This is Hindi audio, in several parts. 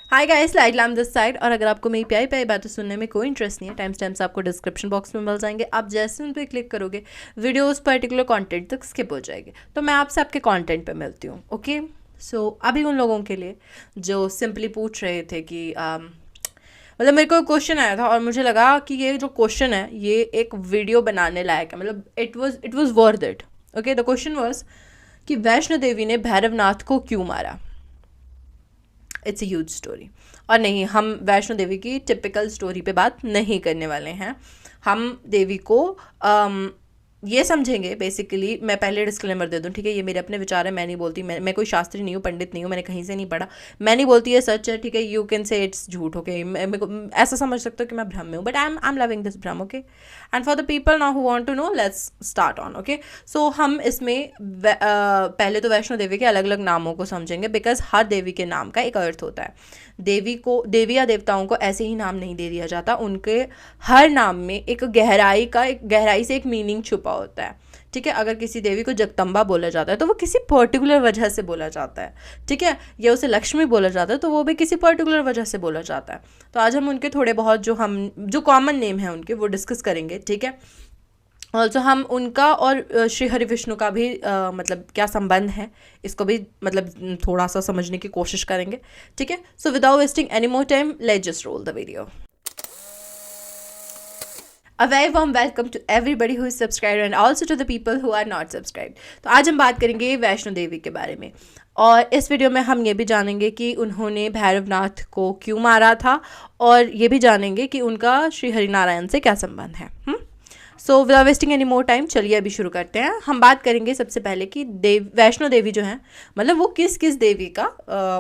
Hi guys, light lamp this side. और अगर आपको मेरी प्यारी प्यारी बातें सुनने में कोई इंटरेस्ट नहीं है, टाइम स्टैम्प्स आपको डिस्क्रिप्शन बॉक्स में मिल जाएंगे। आप जैसे उन पर क्लिक करोगे वीडियो उस पर्टिकुलर कंटेंट तक स्किप हो जाएगी। तो मैं आपसे आपके कंटेंट पे मिलती हूँ। ओके, सो अभी उन लोगों के लिए जो सिंपली पूछ रहे थे कि मतलब मेरे को क्वेश्चन आया था और मुझे लगा कि ये जो क्वेश्चन है ये एक वीडियो बनाने लायक है। मतलब it was worth it. Okay, the question was कि वैष्णो देवी ने भैरवनाथ को क्यों मारा। It's a huge story. और नहीं, हम वैष्णो देवी की टिपिकल स्टोरी पे बात नहीं करने वाले हैं। हम देवी को ये समझेंगे। बेसिकली मैं पहले डिस्क्लेमर दे दूं, ठीक है, ये मेरे अपने विचार है, मैं नहीं बोलती, मैं कोई शास्त्री नहीं हूँ, पंडित नहीं हूँ, मैंने कहीं से नहीं पढ़ा, मैं नहीं बोलती ये सच है, ठीक है। यू कैन से इट्स झूठ, ओके, मेरे को ऐसा समझ सकते हो कि मैं भ्रम में हूँ, but I am loving this भ्रम। Okay, and for the people now who want to know, let's start on. Okay, so हम इसमें पहले तो वैष्णो देवी के अलग अलग नामों को समझेंगे, बिकॉज हर देवी के नाम का एक अर्थ होता है। देवी या देवताओं को ऐसे ही नाम नहीं दे दिया जाता, उनके हर नाम में एक गहराई से एक मीनिंग छुपा होता है। ठीक है, अगर किसी देवी को जगदम्बा बोला जाता है तो वो किसी पर्टिकुलर वजह से बोला जाता है। ठीक है, या उसे लक्ष्मी बोला जाता है तो वो भी किसी पर्टिकुलर वजह से बोला जाता है। तो आज हम उनके थोड़े बहुत जो कॉमन नेम है उनके वो डिस्कस करेंगे। ठीक है, ऑल्सो हम उनका और श्री हरि विष्णु का भी मतलब क्या संबंध है, इसको भी मतलब थोड़ा सा समझने की कोशिश करेंगे। ठीक है, so without wasting any more time, let's just roll the video. A very warm welcome to everybody who is subscribed and also to the people who are not subscribed। तो आज हम बात करेंगे वैष्णो देवी के बारे में, और इस वीडियो में हम ये भी जानेंगे कि उन्होंने भैरवनाथ को क्यों मारा था, और ये भी जानेंगे कि उनका श्री हरिनारायण से क्या संबंध है। So without wasting any more time, चलिए अभी शुरू करते हैं। हम बात करेंगे सबसे पहले कि वैष्णो देवी जो है, मतलब वो किस किस देवी का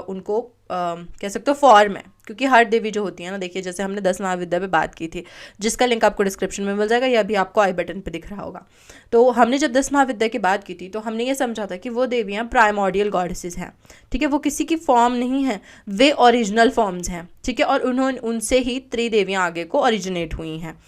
उनको कह सकते हो फॉर्म है। क्योंकि हर देवी जो होती है ना, देखिए जैसे हमने 10 महाविद्या पे बात की थी, जिसका लिंक आपको डिस्क्रिप्शन में मिल जाएगा या अभी आपको आई बटन पे दिख रहा होगा। तो हमने जब 10 महाविद्या की बात की थी तो हमने ये समझा था कि वो देवियाँ प्राइमोर्डियल गॉडेसेस हैं। ठीक है, वो किसी की फॉर्म नहीं है, वे ओरिजिनल फॉर्म्स हैं। ठीक है, और उन्होंने उनसे ही त्रिदेवियाँ आगे को ओरिजिनेट हुई हैं।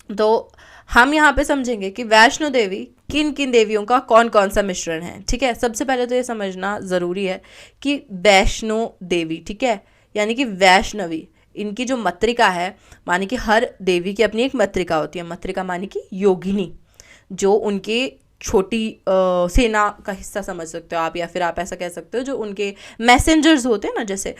तो हम यहाँ पे समझेंगे कि वैष्णो देवी किन किन देवियों का कौन कौन सा मिश्रण है। ठीक है, सबसे पहले तो ये समझना ज़रूरी है कि वैष्णो देवी, ठीक है, यानी कि वैष्णवी, इनकी जो मातृका है, मानी कि हर देवी की अपनी एक मातृका होती है। मातृका मानी कि योगिनी, जो उनके छोटी सेना का हिस्सा समझ सकते हो आप, या फिर आप ऐसा कह सकते हो जो उनके मैसेंजर्स होते हैं ना, जैसे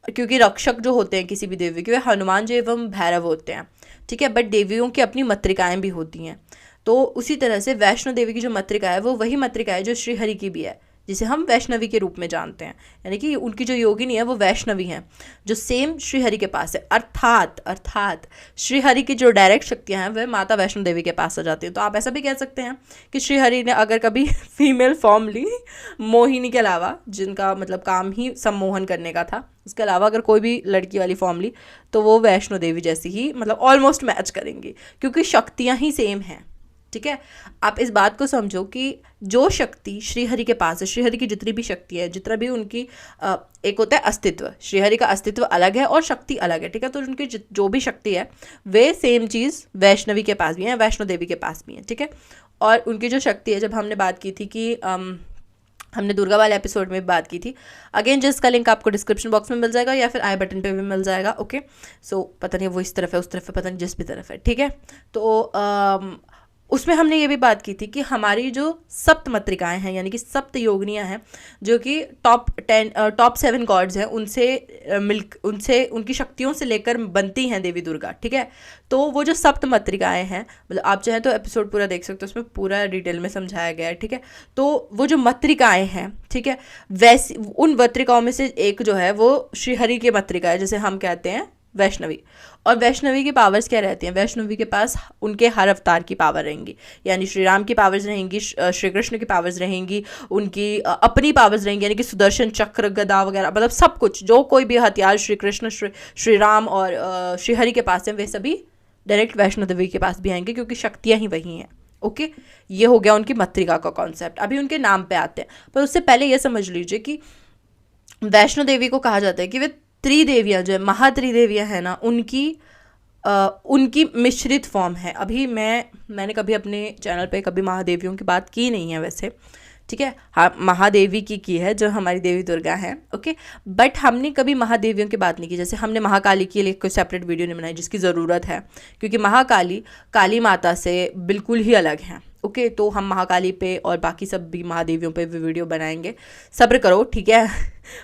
क्योंकि रक्षक जो होते हैं किसी भी देवी के, वे हनुमान जी एवं भैरव होते हैं। ठीक है, बट देवियों की अपनी मातृकाएं भी होती हैं। तो उसी तरह से वैष्णो देवी की जो मातृका है वो वही मातृका है जो श्री हरि की भी है, जिसे हम वैष्णवी के रूप में जानते हैं। यानी कि उनकी जो योगिनी है वो वैष्णवी है, जो सेम श्री हरि के पास है। अर्थात श्री हरि की जो डायरेक्ट शक्तियाँ हैं वह माता वैष्णो देवी के पास आ जाती हैं। तो आप ऐसा भी कह सकते हैं कि श्री हरि ने अगर कभी फीमेल फॉर्म ली, मोहिनी के अलावा, जिनका मतलब काम ही सम्मोहन करने का था, उसके अलावा अगर कोई भी लड़की वाली फॉर्म ली, तो वो वैष्णो देवी जैसी ही मतलब ऑलमोस्ट मैच करेंगी, क्योंकि शक्तियाँ ही सेम हैं। ठीक है, आप इस बात को समझो कि जो शक्ति श्रीहरि के पास है, श्रीहरि की जितनी भी शक्ति है, जितना भी उनकी एक होता है अस्तित्व, श्रीहरि का अस्तित्व अलग है और शक्ति अलग है। ठीक है, तो उनकी जो भी शक्ति है वे सेम चीज़ वैष्णवी के पास भी है, वैष्णो देवी के पास भी है। ठीक है, और उनकी जो शक्ति है, जब हमने बात की थी कि हमने दुर्गा वाले एपिसोड में बात की थी, अगेन जिसका लिंक आपको डिस्क्रिप्शन बॉक्स में मिल जाएगा या फिर आई बटन पे भी मिल जाएगा। ओके, सो पता नहीं वो इस तरफ है उस तरफ है, पता नहीं जिस भी तरफ है। ठीक है, तो उसमें हमने ये भी बात की थी कि हमारी जो सप्त मातृकाएँ हैं, यानी कि सप्त योगिनियाँ हैं, जो कि टॉप 7 गॉड्स हैं, उनसे उनकी शक्तियों से लेकर बनती हैं देवी दुर्गा। ठीक है, तो वो जो सप्त मातृकाएँ हैं, मतलब आप चाहें तो एपिसोड पूरा देख सकते हो, उसमें पूरा डिटेल में समझाया गया है। ठीक है, तो वो जो मातृकाएँ हैं, ठीक है, वैसी उन मातृकाओं में से एक जो है वो श्रीहरि की मातृका है, जैसे हम कहते हैं वैष्णवी। और वैष्णवी की पावर्स क्या रहती हैं? वैष्णवी के पास उनके हर अवतार की पावर रहेंगी, यानी श्री राम की पावर्स रहेंगी, श्री कृष्ण की पावर्स रहेंगी, उनकी अपनी पावर्स रहेंगी, यानी कि सुदर्शन चक्र, गदा वगैरह, मतलब सब कुछ, जो कोई भी हथियार श्री कृष्ण, श्री राम और श्री हरि के पास हैं, वे सभी डायरेक्ट वैष्णो देवी के पास भी आएंगे, क्योंकि शक्तियाँ ही वही हैं। ओके, ये हो गया उनकी मातृका का कॉन्सेप्ट। अभी उनके नाम पे आते हैं, पर उससे पहले ये समझ लीजिए कि वैष्णो देवी को कहा जाता है कि वे त्रिदेवियाँ जो है, महात्रिदेवियाँ हैं ना, उनकी मिश्रित फॉर्म है। अभी मैंने कभी अपने चैनल पे कभी महादेवियों की बात की नहीं है वैसे। ठीक है। हाँ, महादेवी की है जो हमारी देवी दुर्गा है, ओके। बट हमने कभी महादेवियों की बात नहीं की, जैसे हमने महाकाली के लिए कोई सेपरेट वीडियो नहीं बनाई, जिसकी ज़रूरत है, क्योंकि महाकाली काली माता से बिल्कुल ही अलग है, ओके। तो हम महाकाली पे और बाकी सब भी महादेवियों पे भी वीडियो बनाएंगे, सब्र करो, ठीक है।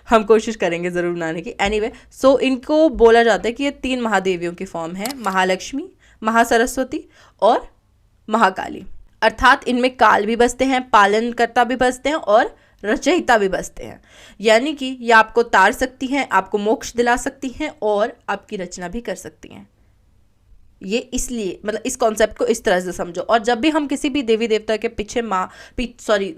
हम कोशिश करेंगे ज़रूर बनाने की। एनीवे, सो इनको बोला जाता है कि ये 3 महादेवियों की फॉर्म है, महालक्ष्मी, महासरस्वती और महाकाली। अर्थात इनमें काल भी बसते हैं, पालनकर्ता भी बसते हैं और रचयिता भी बसते हैं। यानी कि ये आपको तार सकती हैं, आपको मोक्ष दिला सकती हैं और आपकी रचना भी कर सकती हैं। ये इसलिए मतलब इस कॉन्सेप्ट को इस तरह से समझो। और जब भी हम किसी भी देवी देवता के पीछे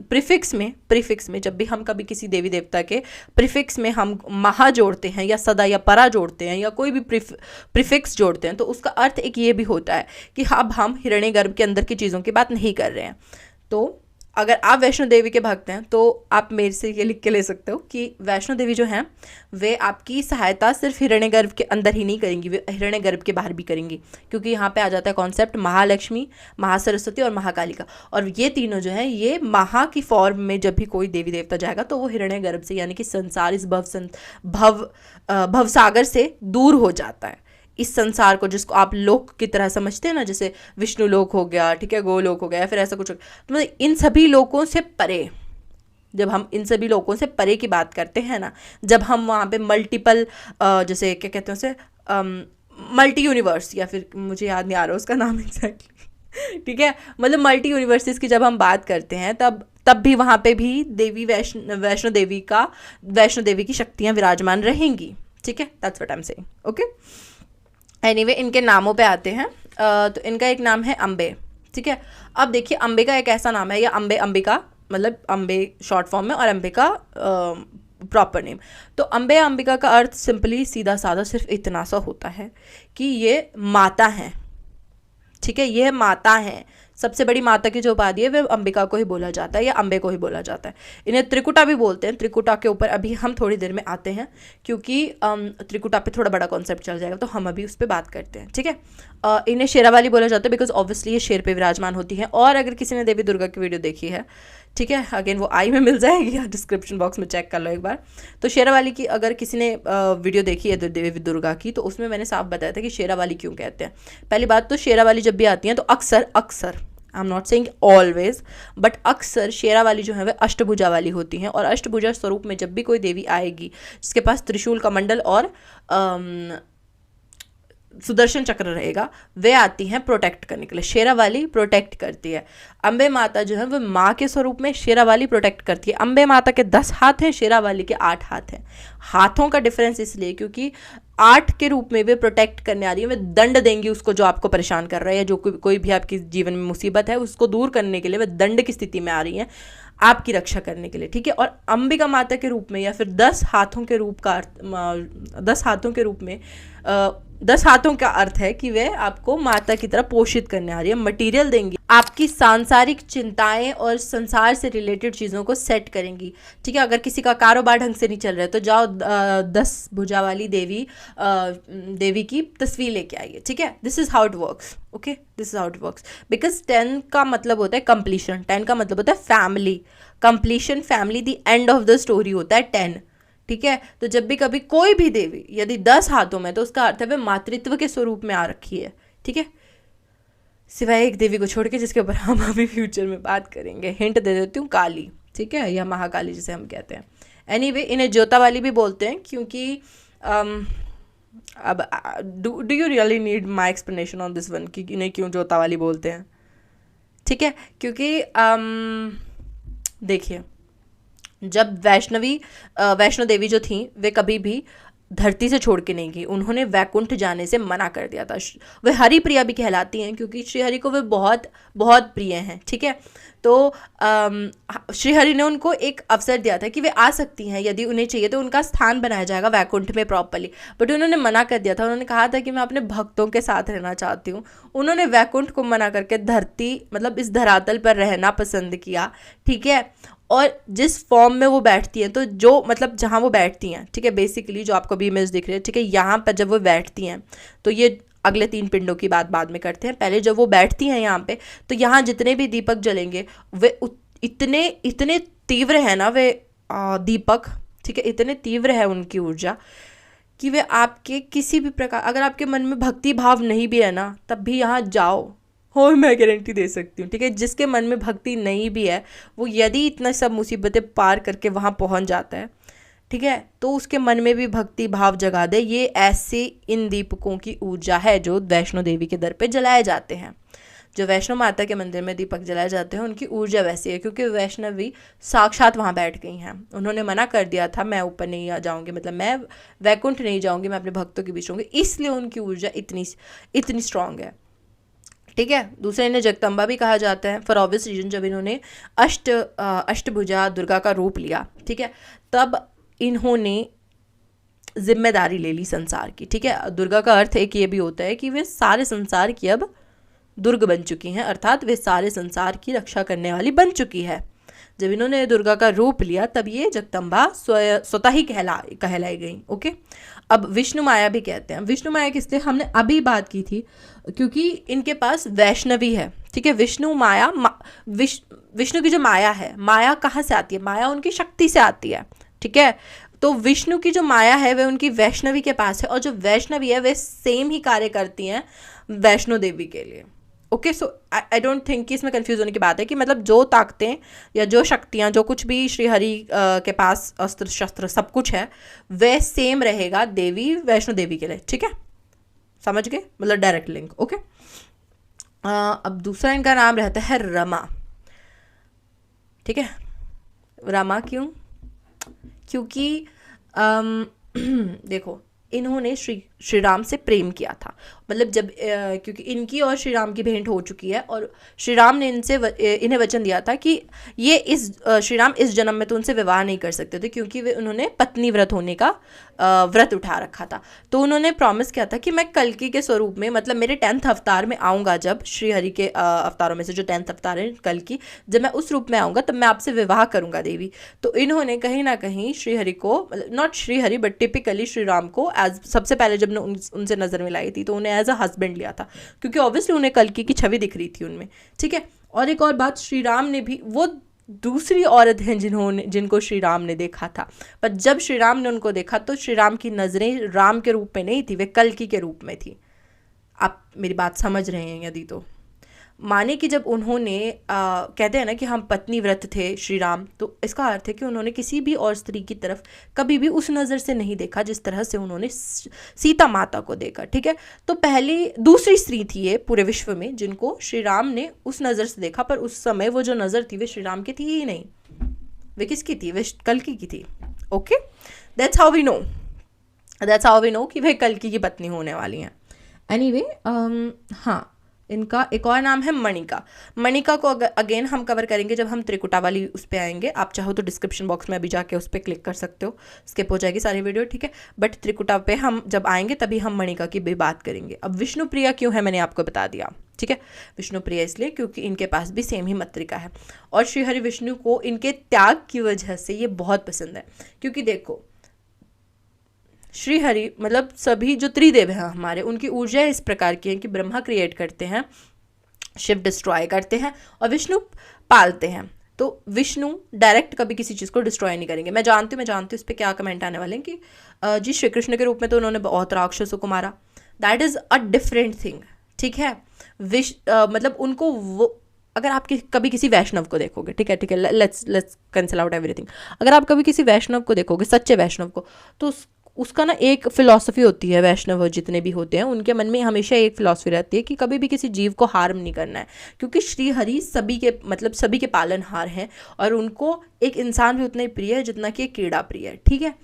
प्रीफिक्स में जब भी हम कभी किसी देवी देवता के प्रीफिक्स में हम महा जोड़ते हैं या सदा या परा जोड़ते हैं या कोई भी प्रीफिक्स जोड़ते हैं, तो उसका अर्थ एक ये भी होता है कि अब हम हिरण्यगर्भ के अंदर की चीज़ों की बात नहीं कर रहे हैं। तो अगर आप वैष्णो देवी के भक्त हैं तो आप मेरे से ये लिख के ले सकते हो कि वैष्णो देवी जो हैं वे आपकी सहायता सिर्फ हिरण्यगर्भ के अंदर ही नहीं करेंगी, वे हिरण्यगर्भ के बाहर भी करेंगी, क्योंकि यहाँ पे आ जाता है कॉन्सेप्ट महालक्ष्मी, महासरस्वती और महाकाली का। और ये तीनों जो हैं ये महा की फॉर्म में जब भी कोई देवी देवता जाएगा तो वो हिरण्यगर्भ से यानी कि संसार इस भवसागर से दूर हो जाता है। इस संसार को जिसको आप लोक की तरह समझते हैं ना, जैसे विष्णु लोक हो गया, ठीक है, गोलोक हो गया, फिर ऐसा कुछ, तो मतलब इन सभी लोकों से परे, जब हम इन सभी लोकों से परे की बात करते हैं ना, जब हम वहाँ पे मल्टीपल जैसे क्या कहते हैं उसे, मल्टी यूनिवर्स, या फिर मुझे याद नहीं आ रहा उसका नाम एग्जैक्टली, ठीक है, मतलब मल्टी यूनिवर्सेस की जब हम बात करते हैं तब भी वहाँ पे भी देवी वैष्णो देवी की शक्तियाँ विराजमान रहेंगी, ठीक है। That's what I am saying, okay. Anyway, इनके नामों पे आते हैं। तो इनका एक नाम है अम्बे, ठीक है। अब देखिए, अम्बे का एक ऐसा नाम है, या अंबिका, मतलब अम्बे शॉर्ट फॉर्म में और अंबिका प्रॉपर नेम। तो अंबिका का अर्थ सिंपली सीधा साधा सिर्फ इतना सा होता है कि ये माता हैं, ठीक है, ये माता हैं। सबसे बड़ी माता की जो उपाधि है वह अंबिका को ही बोला जाता है या अम्बे को ही बोला जाता है। इन्हें त्रिकुटा भी बोलते हैं। त्रिकुटा के ऊपर अभी हम थोड़ी देर में आते हैं, क्योंकि त्रिकुटा पे थोड़ा बड़ा कॉन्सेप्ट चल जाएगा, तो हम अभी उस पर बात करते हैं, ठीक है। इन्हें शेरावाली बोला जाता है बिकॉज ऑब्वियसली ये शेर पे विराजमान होती है। और अगर किसी ने देवी दुर्गा की वीडियो देखी है, ठीक है, अगेन वो आई में मिल जाएगी या डिस्क्रिप्शन बॉक्स में चेक कर लो एक बार। तो शेरावाली की अगर किसी ने वीडियो देखी है देवी दुर्गा की, तो उसमें मैंने साफ बताया था कि शेरावाली क्यों कहते हैं। पहली बात तो शेरावाली जब भी आती हैं तो अक्सर I am not saying always, but अक्सर शेरावाली जो है वह अष्टभुजा वाली होती हैं। और अष्टभुजा स्वरूप में जब भी कोई देवी आएगी जिसके पास त्रिशूल का मंडल और सुदर्शन चक्र रहेगा, वे आती हैं प्रोटेक्ट करने के लिए। शेरावाली प्रोटेक्ट करती है। अम्बे माता जो है वो माँ के स्वरूप में, शेरावाली प्रोटेक्ट करती है। अम्बे माता के 10 हाथ हैं, शेरावाली के 8 हाथ हैं। हाथों का डिफरेंस इसलिए क्योंकि 8 के रूप में वे प्रोटेक्ट करने आ रही है, वे दंड देंगी उसको जो आपको परेशान कर रहा है, या जो कोई भी आपकी जीवन में मुसीबत है उसको दूर करने के लिए वे दंड की स्थिति में आ रही हैं आपकी रक्षा करने के लिए, ठीक है। और अंबिका माता के रूप में या फिर 10 हाथों के रूप का 10 हाथों के रूप में 10 हाथों का अर्थ है कि वे आपको माता की तरह पोषित करने आ रही है, मटेरियल देंगी, आपकी सांसारिक चिंताएं और संसार से रिलेटेड चीज़ों को सेट करेंगी, ठीक है। अगर किसी का कारोबार ढंग से नहीं चल रहा है तो जाओ 10 भुजा वाली देवी की तस्वीर लेके आइए, ठीक है। This is how it works, okay, this is how it works. Because 10 का मतलब होता है कंप्लीशन, 10 का मतलब होता है family, completion, family, the end of the story होता है 10, ठीक है। तो जब भी कभी कोई भी देवी यदि 10 हाथों में, तो उसका अर्थ है वह मातृत्व के स्वरूप में आ रखी है, ठीक है, सिवाय एक देवी को छोड़ के जिसके ऊपर हम अभी फ्यूचर में बात करेंगे। हिंट दे देती हूँ, काली, ठीक है, या महाकाली जिसे हम कहते हैं। एनीवे, इन्हें ज्योता वाली भी बोलते हैं क्योंकि अब do you really need my explanation on this one कि इन्हें क्यों ज्योता वाली बोलते हैं, ठीक है। क्योंकि देखिए, जब वैष्णो देवी जो थी वे कभी भी धरती से छोड़ के नहीं गई, उन्होंने वैकुंठ जाने से मना कर दिया था। वे हरि प्रिया भी कहलाती हैं क्योंकि श्रीहरि को वे बहुत बहुत प्रिय हैं, ठीक है। तो श्रीहरि ने उनको एक अवसर दिया था कि वे आ सकती हैं, यदि उन्हें चाहिए तो उनका स्थान बनाया जाएगा वैकुंठ में प्रॉपरली, बट उन्होंने मना कर दिया था। उन्होंने कहा था कि मैं अपने भक्तों के साथ रहना चाहती हूँ। उन्होंने वैकुंठ को मना करके धरती मतलब इस धरातल पर रहना पसंद किया, ठीक है। और जिस फॉर्म में वो बैठती हैं, तो जो मतलब जहाँ वो बैठती हैं, ठीक है, बेसिकली जो आपको भी इमेज दिख रही है, ठीक है, यहाँ पर जब वो बैठती हैं तो ये अगले 3 पिंडों की बात बाद में करते हैं। पहले जब वो बैठती हैं यहाँ पे, तो यहाँ जितने भी दीपक जलेंगे वे इतने तीव्र है ना वे दीपक, ठीक है, इतने तीव्र है उनकी ऊर्जा कि वे आपके किसी भी प्रकार, अगर आपके मन में भक्ति भाव नहीं भी है ना तब भी यहाँ जाओ, हो मैं गारंटी दे सकती हूँ, ठीक है। जिसके मन में भक्ति नहीं भी है वो यदि इतना सब मुसीबतें पार करके वहाँ पहुँच जाता है, ठीक है, तो उसके मन में भी भक्ति भाव जगा दे। ये ऐसे इन दीपकों की ऊर्जा है जो वैष्णो देवी के दर पे जलाए जाते हैं। जो वैष्णो माता के मंदिर में दीपक जलाए जाते हैं उनकी ऊर्जा वैसी है, क्योंकि वैष्णवी साक्षात वहाँ बैठ गई हैं। उन्होंने मना कर दिया था मैं ऊपर नहीं आ जाऊँगी, मतलब मैं वैकुंठ नहीं जाऊँगी, मैं अपने भक्तों के बीच रहूँगी, इसलिए उनकी ऊर्जा इतनी स्ट्रांग है, ठीक है। दूसरे इन्हें जगदम्बा भी कहा जाता है फॉर ऑब्वियस रीजन। जब इन्होंने अष्टभुजा दुर्गा का रूप लिया, ठीक है, तब इन्होंने जिम्मेदारी ले ली संसार की, ठीक है। दुर्गा का अर्थ एक ये भी होता है कि वे सारे संसार की अब दुर्ग बन चुकी हैं, अर्थात वे सारे संसार की रक्षा करने वाली बन चुकी है। जब इन्होंने दुर्गा का रूप लिया तब ये जगदम्बा स्वतः ही कहलाई गई, ओके। अब विष्णु माया भी कहते हैं। विष्णु माया किसलिए, हमने अभी बात की थी, क्योंकि इनके पास वैष्णवी है, ठीक है। विष्णु माया विष्णु की जो माया है, माया कहाँ से आती है, माया उनकी शक्ति से आती है, ठीक है। तो विष्णु की जो माया है वह उनकी वैष्णवी के पास है, और जो वैष्णवी है वे सेम ही कार्य करती हैं वैष्णो देवी के लिए, okay. So I don't think कि इसमें कंफ्यूज होने की बात है कि मतलब जो ताकतें या जो शक्तियाँ, जो कुछ भी श्री हरि के पास अस्त्र शस्त्र सब कुछ है वह सेम रहेगा देवी वैष्णो देवी के लिए, ठीक है, समझ गए, मतलब डायरेक्ट लिंक, ओके। अब दूसरा इनका नाम रहता है रमा, ठीक है। रमा क्योंकि देखो इन्होंने श्री राम से प्रेम किया था, मतलब जब क्योंकि इनकी और श्री राम की भेंट हो चुकी है और श्री राम ने इन्हें वचन दिया था कि ये श्री राम इस जन्म में तो उनसे विवाह नहीं कर सकते थे, क्योंकि वे उन्होंने पत्नी व्रत होने का व्रत उठा रखा था। तो उन्होंने प्रॉमिस किया था कि मैं कल्कि के स्वरूप में, मतलब मेरे 10th अवतार में आऊँगा, जब श्री हरि के अवतारों में से जो 10th अवतार है कल्कि, जब मैं उस रूप में आऊँगा तब मैं आपसे विवाह करूँगा देवी। तो इन्होंने कहीं ना कहीं श्री हरि को, not Shri Hari but typically Shri Ram को एज, सबसे पहले जब उनसे नज़र मिलाई थी तो उन्हें एज अ हस्बैंड लिया था, क्योंकि ऑब्वियसली उन्हें कल्कि की छवि दिख रही थी उनमें, ठीक है। और एक और बात, श्री राम ने भी, वो दूसरी औरत हैं जिनको श्री राम ने देखा था, पर जब श्री राम ने उनको देखा तो श्री राम की नज़रें राम के रूप में नहीं थी, वे कल्कि के रूप में थी। आप मेरी बात समझ रहे हैं यदि तो माने कि जब उन्होंने कहते हैं ना कि हम पत्नी व्रत थे श्री राम, तो इसका अर्थ है कि उन्होंने किसी भी और स्त्री की तरफ कभी भी उस नज़र से नहीं देखा जिस तरह से उन्होंने सीता माता को देखा, ठीक है। तो दूसरी स्त्री थी ये पूरे विश्व में जिनको श्री राम ने उस नज़र से देखा, पर उस समय वो जो नज़र थी वे श्री राम की थी ही नहीं, वे किसकी थी, वे कल्कि की थी, okay. That's how we know कि वे कल्कि की पत्नी होने वाली हैं। एनीवे, हाँ, इनका एक और नाम है मणिका। मणिका को अगेन हम कवर करेंगे जब हम त्रिकुटा वाली उस पर आएंगे। आप चाहो तो डिस्क्रिप्शन बॉक्स में अभी जाके उस पर क्लिक कर सकते हो, स्किप हो जाएगी सारी वीडियो, ठीक है। बट त्रिकुटा पे हम जब आएंगे तभी हम मणिका की भी बात करेंगे। अब विष्णु प्रिया क्यों है मैंने आपको बता दिया, ठीक है। विष्णु प्रिया इसलिए क्योंकि इनके पास भी सेम ही मत्रिका है, और श्री हरि विष्णु को इनके त्याग की वजह से ये बहुत पसंद है। क्योंकि देखो श्री हरि, मतलब सभी जो त्रिदेव हैं हमारे, उनकी ऊर्जा इस प्रकार की है कि ब्रह्मा क्रिएट करते हैं, शिव डिस्ट्रॉय करते हैं और विष्णु पालते हैं। तो विष्णु डायरेक्ट कभी किसी चीज़ को डिस्ट्रॉय नहीं करेंगे। मैं जानती हूँ इस पर क्या कमेंट आने वाले हैं कि जी श्री कृष्ण के रूप में तो उन्होंने बहुत राक्षसों को मारा, that is a different thing, ठीक है। मतलब उनको वो, अगर आप कभी किसी वैष्णव को देखोगे, ठीक है, लेट्स कैंसिल आउट एवरीथिंग, अगर आप कभी किसी वैष्णव को देखोगे, सच्चे वैष्णव को, तो उसका ना एक फिलॉसफी होती है, वैष्णव जितने भी होते हैं उनके मन में हमेशा एक फिलॉसफी रहती है कि कभी भी किसी जीव को हार्म नहीं करना है, क्योंकि श्री हरि सभी के पालनहार हैं और उनको एक इंसान भी उतना ही प्रिय है जितना कि एक कीड़ा प्रिय है, ठीक है।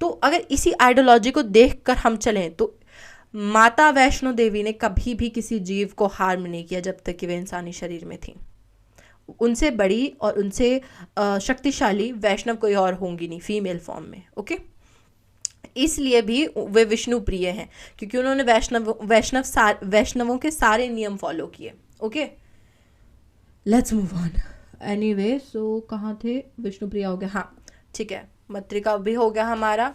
तो अगर इसी आइडियोलॉजी को देख कर हम चलें तो माता वैष्णो देवी ने कभी भी किसी जीव को हार्म नहीं किया जब तक कि वे इंसानी शरीर में थी। उनसे बड़ी और उनसे शक्तिशाली वैष्णव कोई और होंगी नहीं फीमेल फॉर्म में, ओके। इसलिए भी वे विष्णु प्रिय हैं, क्योंकि उन्होंने वैष्णवों के सारे नियम फॉलो किए, okay. Let's move on. Anyway, so कहाँ थे, विष्णु प्रिया हो गया, हाँ ठीक है, मत्रिका भी हो गया हमारा।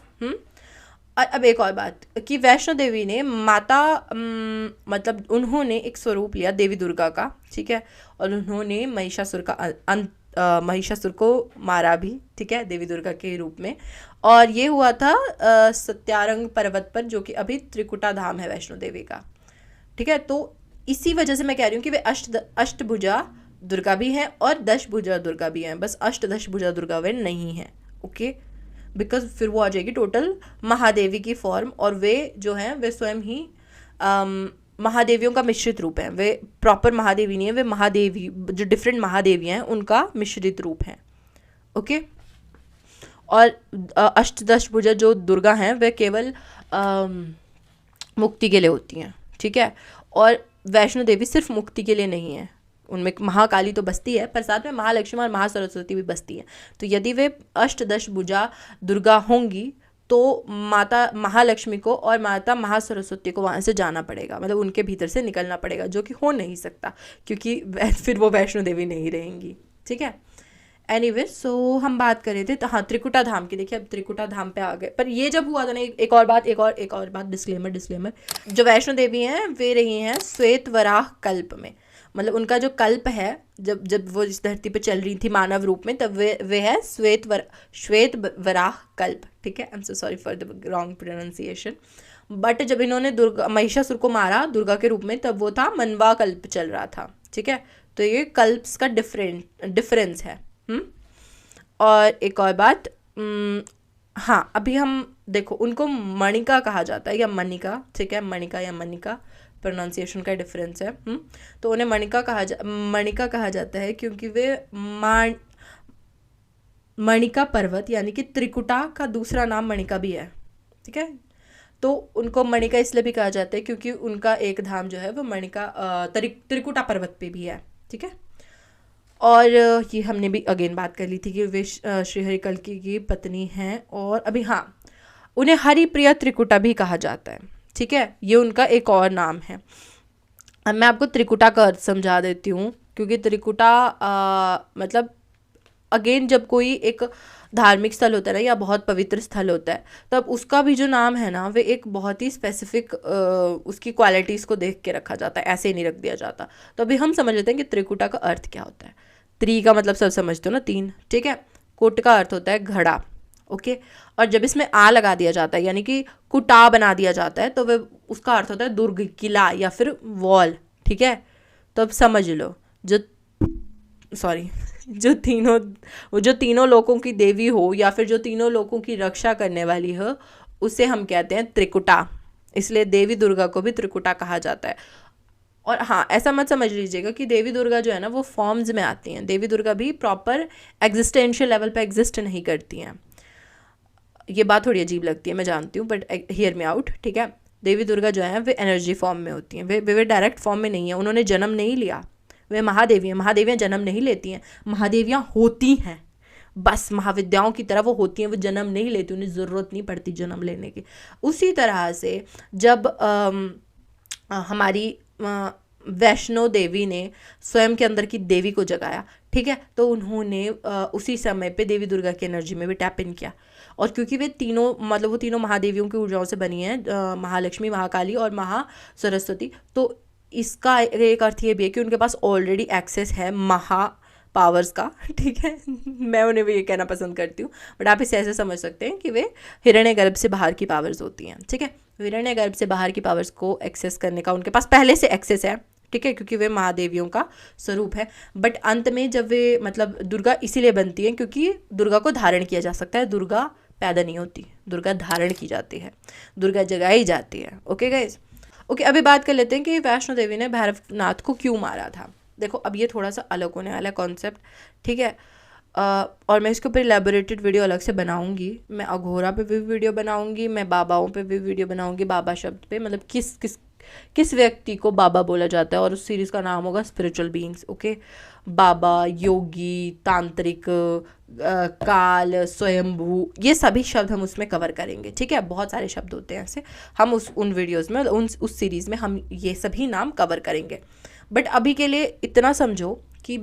अब एक और बात कि वैष्णो देवी ने माता मतलब उन्होंने एक स्वरूप लिया देवी दुर्गा का, ठीक है, और उन्होंने महिषासुर का अंत महिषासुर को मारा भी, ठीक है, देवी दुर्गा के रूप में। और ये हुआ था सत्यारंग पर्वत पर, जो कि अभी त्रिकुटा धाम है वैष्णो देवी का, ठीक है। तो इसी वजह से मैं कह रही हूँ कि वे अष्टभुजा दुर्गा भी हैं और दशभुजा दुर्गा भी हैं, बस दशभुजा दुर्गा वे नहीं हैं, ओके। बिकॉज फिर वो आ जाएगी टोटल महादेवी की फॉर्म, और वे जो हैं वे स्वयं ही महादेवियों का मिश्रित रूप है। वे प्रॉपर महादेवी नहीं है, वे महादेवी जो डिफरेंट महादेवी हैं उनका मिश्रित रूप है, ओके। और अष्टदशभुजा जो दुर्गा हैं वे केवल मुक्ति के लिए होती हैं, ठीक है। और वैष्णो देवी सिर्फ मुक्ति के लिए नहीं है, उनमें महाकाली तो बसती है पर साथ में महालक्ष्मी और महासरस्वती भी बसती है। तो यदि वे अष्टदशभुजा दुर्गा होंगी तो माता महालक्ष्मी को और माता महासरस्वती को वहाँ से जाना पड़ेगा, मतलब उनके भीतर से निकलना पड़ेगा, जो कि हो नहीं सकता क्योंकि फिर वो वैष्णो देवी नहीं रहेंगी, ठीक है। एनीवे, सो हम बात कर रहे थे तो हाँ त्रिकुटा धाम की। देखिए अब त्रिकुटा धाम पे आ गए, पर ये जब हुआ था ना, एक और बात डिस्क्लेमर, जो वैष्णो देवी हैं वे रही हैं श्वेत वराह कल्प में, मतलब उनका जो कल्प है, जब वो इस धरती पे चल रही थी मानव रूप में, तब वे है श्वेत वराह कल्प, ठीक है। I am so sorry for the wrong pronunciation. But जब इन्होंने महिषासुर को मारा दुर्गा के रूप में, तब वो था मनवा कल्प चल रहा था, ठीक है। तो ये कल्प्स का डिफरेंस है। और एक और बात, हाँ अभी हम देखो उनको मणिका कहा जाता है या मणिका, ठीक है, मणिका या मणिका प्रोनाउंसिएशन का डिफरेंस है। तो उन्हें मणिका कहा जाता है क्योंकि वे मणिका पर्वत यानी कि त्रिकुटा का दूसरा नाम मणिका भी है, ठीक है। तो उनको मणिका इसलिए भी कहा जाता है क्योंकि उनका एक धाम जो है वो मणिका त्रिकुटा पर्वत पे भी है, ठीक है। और ये हमने भी अगेन बात कर ली थी कि वे श्री हरि कल्की की पत्नी हैं। और अभी हाँ, उन्हें हरिप्रिया त्रिकुटा भी कहा जाता है, ठीक है, ये उनका एक और नाम है। अब मैं आपको त्रिकुटा का अर्थ समझा देती हूँ, क्योंकि त्रिकुटा मतलब अगेन जब कोई एक धार्मिक स्थल होता है ना या बहुत पवित्र स्थल होता है, तब उसका भी जो नाम है ना वे एक बहुत ही स्पेसिफिक उसकी क्वालिटीज़ को देख के रखा जाता है, ऐसे ही नहीं रख दिया जाता। तो अभी हम समझ लेते हैं कि त्रिकुटा का अर्थ क्या होता है। त्रि का मतलब सब समझते हो ना, 3, ठीक है। कुट का अर्थ होता है घड़ा, ओके। और जब इसमें आ लगा दिया जाता है यानी कि कुटा बना दिया जाता है, तो वह उसका अर्थ होता है दुर्ग, किला या फिर वॉल, ठीक है। तो अब समझ लो जो तीनों लोकों की देवी हो या फिर जो तीनों लोकों की रक्षा करने वाली हो, उसे हम कहते हैं त्रिकुटा। इसलिए देवी दुर्गा को भी त्रिकुटा कहा जाता है। और हाँ, ऐसा मत समझ लीजिएगा कि देवी दुर्गा जो है ना वो फॉर्म्स में आती हैं। देवी दुर्गा भी प्रॉपर एग्जिस्टेंशियल लेवल पे एग्जिस्ट नहीं करती हैं। ये बात थोड़ी अजीब लगती है, मैं जानती हूँ, बट हियर मी आउट, ठीक है। देवी दुर्गा जो है वे एनर्जी फॉर्म में होती हैं, वे डायरेक्ट फॉर्म में नहीं है, उन्होंने जन्म नहीं लिया। वे महादेवी हैं, महादेवियाँ जन्म नहीं लेती हैं, महादेवियाँ होती हैं, बस महाविद्याओं की तरह वो होती हैं, वो जन्म नहीं लेती, उन्हें ज़रूरत नहीं पड़ती जन्म लेने की। उसी तरह से जब हमारी वैष्णो देवी ने स्वयं के अंदर की देवी को जगाया, ठीक है, तो उन्होंने उसी समय पे देवी दुर्गा की एनर्जी में भी टैप इन किया। और क्योंकि वे तीनों मतलब वो तीनों महादेवियों की ऊर्जाओं से बनी हैं, महालक्ष्मी, महाकाली और महासरस्वती, तो इसका एक अर्थ ये भी है कि उनके पास ऑलरेडी एक्सेस है महा पावर्स का, ठीक है। मैं उन्हें भी ये कहना पसंद करती हूँ, बट आप इसे ऐसे समझ सकते हैं कि वे हिरण्यगर्भ से बाहर की पावर्स होती हैं, ठीक है। हिरण्यगर्भ से बाहर की पावर्स को एक्सेस करने का उनके पास पहले से एक्सेस है, ठीक है, क्योंकि वे महादेवियों का स्वरूप है। बट अंत में जब वे मतलब दुर्गा इसीलिए बनती है क्योंकि दुर्गा को धारण किया जा सकता है, दुर्गा पैदा नहीं होती, दुर्गा धारण की जाती है, दुर्गा जगाई जाती है। ओके गाइज, ओके, अभी बात कर लेते हैं कि वैष्णो देवी ने भैरवनाथ को क्यों मारा था। देखो अब ये थोड़ा सा अलग होने वाला है कॉन्सेप्ट, ठीक है। और मैं इसके ऊपर एलैबोरेटेड वीडियो अलग से बनाऊंगी। मैं अघोरा पे भी वीडियो बनाऊंगी, मैं बाबाओं पे भी वीडियो बनाऊंगी, बाबा शब्द पे, मतलब किस व्यक्ति को बाबा बोला जाता है, और उस सीरीज़ का नाम होगा स्पिरिचुअल बीइंग्स, ओके। बाबा, योगी, तांत्रिक, काल, स्वयंभू, ये सभी शब्द हम उसमें कवर करेंगे, ठीक है। बहुत सारे शब्द होते हैं ऐसे, हम उन वीडियोज़ में उस सीरीज़ में हम ये सभी नाम कवर करेंगे। बट अभी के लिए इतना समझो कि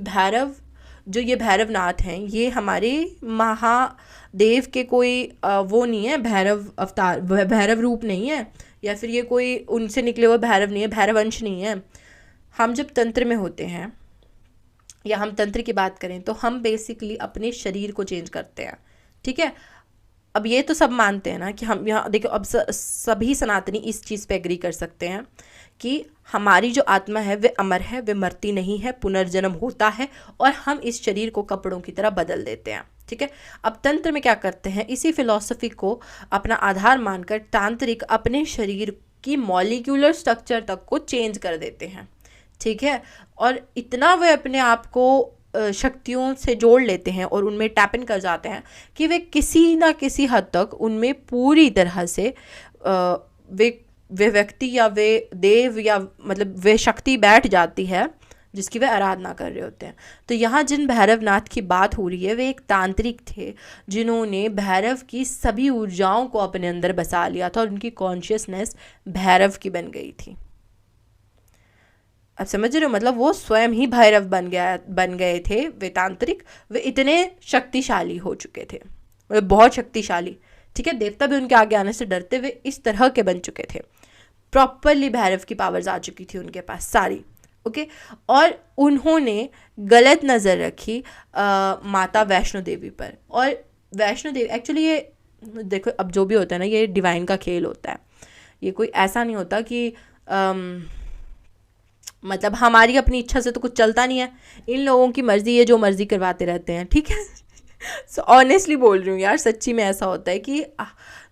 ये भैरवनाथ हैं, ये हमारे महादेव के कोई वो नहीं है, भैरव अवतार, भैरव रूप नहीं है, या फिर ये कोई उनसे निकले हुए भैरव नहीं है, भैरवंश नहीं है। हम जब तंत्र में होते हैं या हम तंत्र की बात करें तो हम बेसिकली अपने शरीर को चेंज करते हैं, ठीक है। अब ये तो सब मानते हैं ना कि हम यहाँ देखो, अब सभी सनातनी इस चीज़ पे एग्री कर सकते हैं कि हमारी जो आत्मा है वे अमर है, वे मरती नहीं है, पुनर्जन्म होता है और हम इस शरीर को कपड़ों की तरह बदल देते हैं, ठीक है। अब तंत्र में क्या करते हैं, इसी फिलॉसफी को अपना आधार मानकर तांत्रिक अपने शरीर की मॉलिक्यूलर स्ट्रक्चर तक को चेंज कर देते हैं, ठीक है। और इतना वे अपने आप को शक्तियों से जोड़ लेते हैं और उनमें टैप इन कर जाते हैं कि वे किसी ना किसी हद तक उनमें पूरी तरह से वे व्यक्ति या वे देव या मतलब वे शक्ति बैठ जाती है जिसकी वे आराधना कर रहे होते हैं। तो यहाँ जिन भैरवनाथ की बात हो रही है वे एक तांत्रिक थे जिन्होंने भैरव की सभी ऊर्जाओं को अपने अंदर बसा लिया था और उनकी कॉन्शियसनेस भैरव की बन गई थी। अब समझ रहे हो, मतलब वो स्वयं ही भैरव बन गए थे वे तांत्रिक। वे इतने शक्तिशाली हो चुके थे, मतलब बहुत शक्तिशाली, ठीक है। देवता भी उनके आगे आने से डरते, वे इस तरह के बन चुके थे। प्रॉपरली भैरव की पावर्स आ चुकी थी उनके पास सारी, ओके। और उन्होंने गलत नज़र रखी माता वैष्णो देवी पर। और वैष्णो देवी एक्चुअली ये देखो, अब जो भी होता है ना, ये डिवाइन का खेल होता है। ये कोई ऐसा नहीं होता कि मतलब हमारी अपनी इच्छा से तो कुछ चलता नहीं है। इन लोगों की मर्जी है, जो मर्जी करवाते रहते हैं, ठीक है। सो ऑनेस्टली बोल रही हूँ यार, सच्ची में ऐसा होता है कि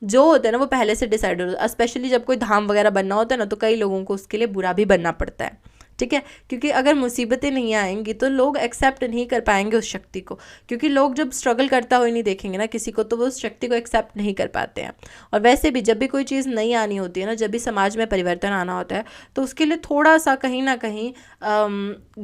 जो होता है ना वो पहले से डिसाइड होता है। स्पेशली जब कोई धाम वगैरह बनना होता है ना, तो कई लोगों को उसके लिए बुरा भी बनना पड़ता है, ठीक है। क्योंकि अगर मुसीबतें नहीं आएंगी तो लोग एक्सेप्ट नहीं कर पाएंगे उस शक्ति को, क्योंकि लोग जब स्ट्रगल करता हुआ नहीं देखेंगे ना किसी को, तो वो उस शक्ति को एक्सेप्ट नहीं कर पाते हैं। और वैसे भी जब भी कोई चीज़ नई आनी होती है ना, जब भी समाज में परिवर्तन आना होता है, तो उसके लिए थोड़ा सा कहीं ना कहीं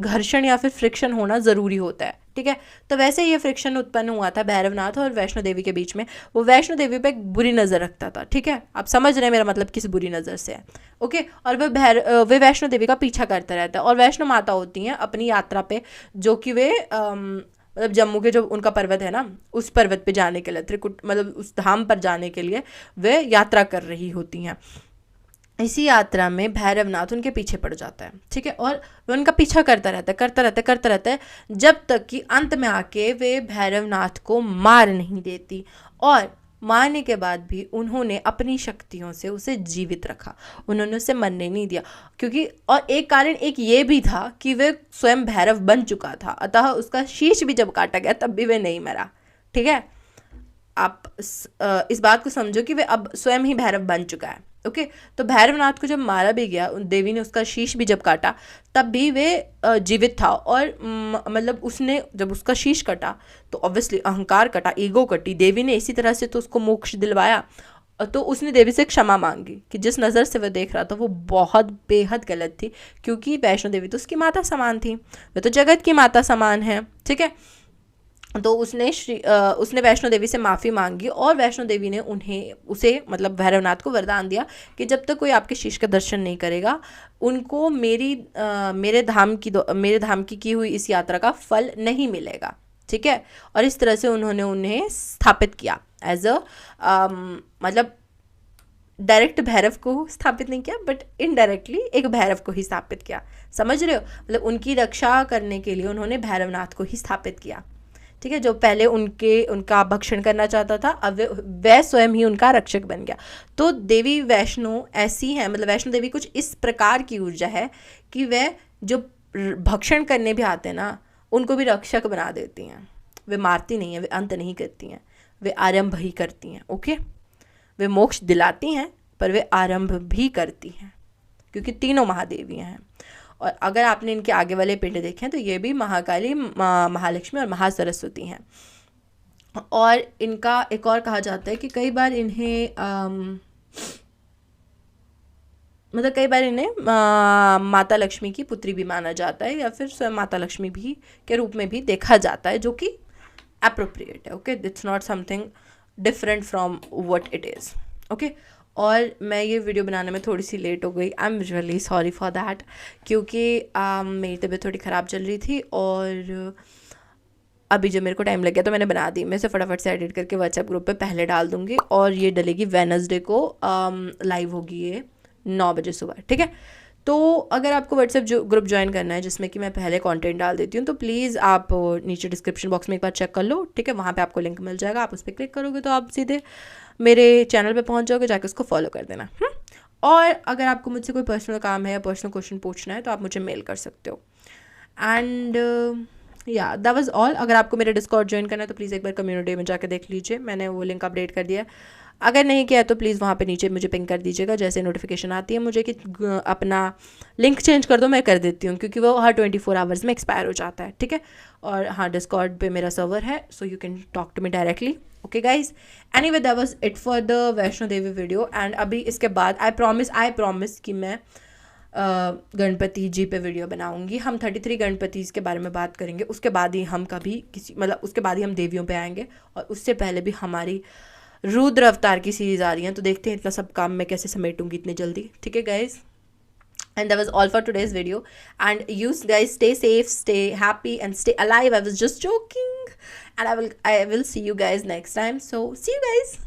घर्षण या फिर फ्रिक्शन होना ज़रूरी होता है, ठीक है। तो वैसे ये फ्रिक्शन उत्पन्न हुआ था भैरवनाथ और वैष्णो देवी के बीच में। वो वैष्णो देवी पे एक बुरी नज़र रखता था, ठीक है। आप समझ रहे हैं मेरा मतलब किस बुरी नज़र से है, ओके। और वे वैष्णो देवी का पीछा करता रहता है। और वैष्णो माता होती हैं अपनी यात्रा पे, जो कि वे मतलब जम्मू के जो उनका पर्वत है ना, उस पर्वत पे जाने के लिए, त्रिकुट मतलब उस धाम पर जाने के लिए वे यात्रा कर रही होती हैं। इसी यात्रा में भैरवनाथ उनके पीछे पड़ जाता है, ठीक है। और वे उनका पीछा करता रहता है जब तक कि अंत में आके वे भैरवनाथ को मार नहीं देती। और मारने के बाद भी उन्होंने अपनी शक्तियों से उसे जीवित रखा, उन्होंने उसे मरने नहीं दिया। क्योंकि और एक कारण एक ये भी था कि वे स्वयं भैरव बन चुका था, अतः उसका शीश भी जब काटा गया तब भी वे नहीं मरा, ठीक है। आप इस बात को समझो कि वे अब स्वयं ही भैरव बन चुका है, ओके। तो भैरवनाथ को जब मारा भी गया, देवी ने उसका शीश भी जब काटा, तब भी वे जीवित था। और मतलब उसने जब उसका शीश कटा तो ऑब्वियसली अहंकार कटा, ईगो कटी। देवी ने इसी तरह से तो उसको मोक्ष दिलवाया। तो उसने देवी से क्षमा मांगी कि जिस नज़र से वह देख रहा था वो बहुत बेहद गलत थी, क्योंकि वैष्णो देवी तो उसकी माता समान थी, वह तो जगत की माता समान है, ठीक है। तो उसने वैष्णो देवी से माफ़ी मांगी और वैष्णो देवी ने उसे मतलब भैरवनाथ को वरदान दिया कि जब तक कोई आपके शीश का दर्शन नहीं करेगा, उनको मेरे धाम की हुई इस यात्रा का फल नहीं मिलेगा, ठीक है। और इस तरह से उन्होंने उन्हें स्थापित किया एज मतलब डायरेक्ट भैरव को स्थापित नहीं किया, बट इनडायरेक्टली एक भैरव को ही स्थापित किया, समझ रहे हो। मतलब उनकी रक्षा करने के लिए उन्होंने भैरवनाथ को ही स्थापित किया, ठीक है। जो पहले उनका भक्षण करना चाहता था, अब वह स्वयं ही उनका रक्षक बन गया। तो देवी वैष्णो ऐसी है, मतलब वैष्णो देवी कुछ इस प्रकार की ऊर्जा है कि वह जो भक्षण करने भी आते हैं ना, उनको भी रक्षक बना देती हैं। वे मारती नहीं हैं, वे अंत नहीं करती हैं, वे आरंभ ही करती हैं, ओके। वे मोक्ष दिलाती हैं पर वे आरंभ भी करती हैं, क्योंकि तीनों महादेवियाँ हैं। और अगर आपने इनके आगे वाले पिंड देखे हैं तो ये भी महाकाली, महालक्ष्मी और महासरस्वती हैं। और इनका एक और कहा जाता है कि कई बार इन्हें माता लक्ष्मी की पुत्री भी माना जाता है, या फिर स्वयं माता लक्ष्मी भी के रूप में भी देखा जाता है, जो कि अप्रोप्रिएट है, okay. It's not something different from what it is, okay. और मैं ये वीडियो बनाने में थोड़ी सी लेट हो गई, I am really sorry for that, क्योंकि मेरी तबीयत थोड़ी ख़राब चल रही थी और अभी जो मेरे को टाइम लग गया तो मैंने बना दी। मैं इसे फटाफट से एडिट करके व्हाट्सएप ग्रुप पे पहले डाल दूँगी और ये डलेगी वेडनेसडे को, लाइव होगी ये 9 बजे सुबह, ठीक है। तो अगर आपको व्हाट्सएप जो ग्रुप ज्वाइन करना है जिसमें कि मैं पहले कंटेंट डाल देती हूँ, तो प्लीज़ आप नीचे डिस्क्रिप्शन बॉक्स में एक बार चेक कर लो, ठीक है। वहाँ पे आपको लिंक मिल जाएगा, आप उस पर क्लिक करोगे तो आप सीधे मेरे चैनल पे पहुँच जाओगे, जाके उसको फॉलो कर देना। और अगर आपको मुझसे कोई पर्सनल काम है या पर्सनल क्वेश्चन पूछना है तो आप मुझे मेल कर सकते हो। एंड या दैट वाज ऑल। अगर आपको मेरा डिस्कॉर्ड ज्वाइन करना है तो प्लीज़ एक बार कम्युनिटी में जाकर देख लीजिए, मैंने वो लिंक अपडेट कर दिया है। अगर नहीं किया तो प्लीज़ वहाँ पे नीचे मुझे पिंग कर दीजिएगा, जैसे नोटिफिकेशन आती है मुझे कि अपना लिंक चेंज कर दो, मैं कर देती हूँ, क्योंकि वो हर 24 आवर्स में एक्सपायर हो जाता है, ठीक है। और हाँ, डिस्कॉर्ड पे मेरा सर्वर है, so you can talk to me directly. Okay guys, anyway that was it for the Vaishno Devi video. And अभी इसके बाद आई प्रॉमिस कि मैं गणपति जी पे वीडियो बनाऊंगी। हम 33 गणपति के बारे में बात करेंगे, उसके बाद ही हम कभी किसी उसके बाद ही हम देवियों पे आएंगे। और उससे पहले भी हमारी रुद्र अवतार की सीरीज आ रही है, तो देखते हैं इतना सब काम मैं कैसे समेटूंगी इतनी जल्दी, ठीक है guys. And that was all for today's video, and you guys stay safe, stay happy, and stay alive. I was just joking, and I will see you guys next time, so see you guys.